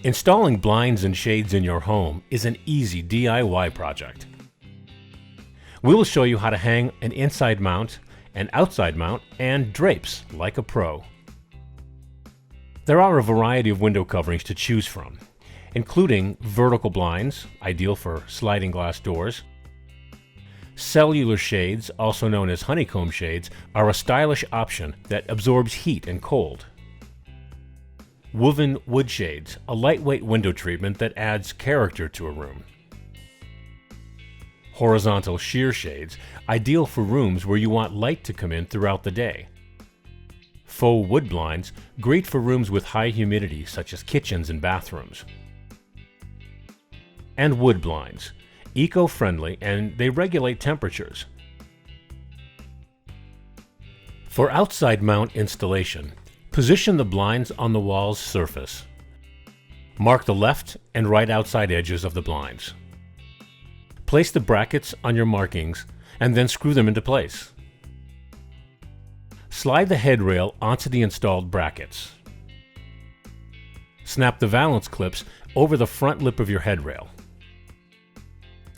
Installing blinds and shades in your home is an easy DIY project. We will show you how to hang an inside mount, an outside mount, and drapes like a pro. There are a variety of window coverings to choose from, including vertical blinds, ideal for sliding glass doors. Cellular shades, also known as honeycomb shades, are a stylish option that absorbs heat and cold. Woven wood shades, a lightweight window treatment that adds character to a room. Horizontal sheer shades, ideal for rooms where you want light to come in throughout the day. Faux wood blinds, great for rooms with high humidity such as kitchens and bathrooms. And wood blinds, eco-friendly and they regulate temperatures. For outside mount installation, position the blinds on the wall's surface. Mark the left and right outside edges of the blinds. Place the brackets on your markings and then screw them into place. Slide the headrail onto the installed brackets. Snap the valance clips over the front lip of your headrail.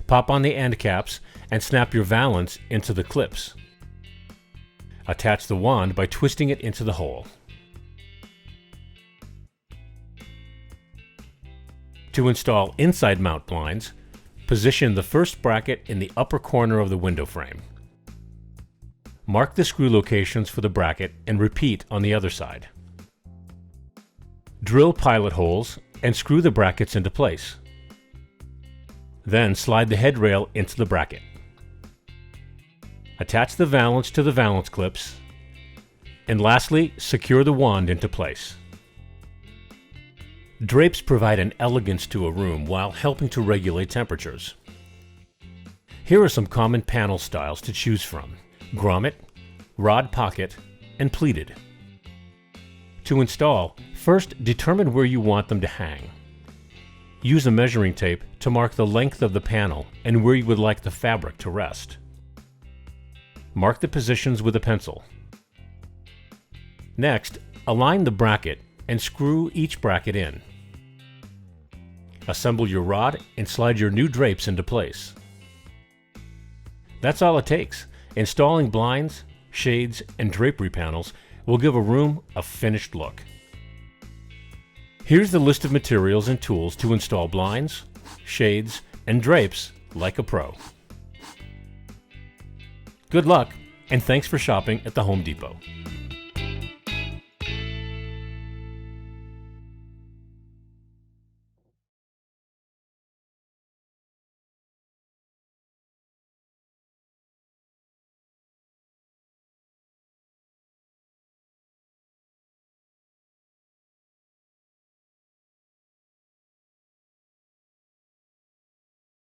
Pop on the end caps and snap your valance into the clips. Attach the wand by twisting it into the hole. To install inside mount blinds, position the first bracket in the upper corner of the window frame. Mark the screw locations for the bracket and repeat on the other side. Drill pilot holes and screw the brackets into place. Then slide the headrail into the bracket. Attach the valance to the valance clips, and lastly, secure the wand into place. Drapes provide an elegance to a room while helping to regulate temperatures. Here are some common panel styles to choose from: grommet, rod pocket, and pleated. To install, first determine where you want them to hang. Use a measuring tape to mark the length of the panel and where you would like the fabric to rest. Mark the positions with a pencil. Next, align the bracket and screw each bracket in. Assemble your rod and slide your new drapes into place. That's all it takes. Installing blinds, shades, and drapery panels will give a room a finished look. Here's the list of materials and tools to install blinds, shades, and drapes like a pro. Good luck, and thanks for shopping at the Home Depot.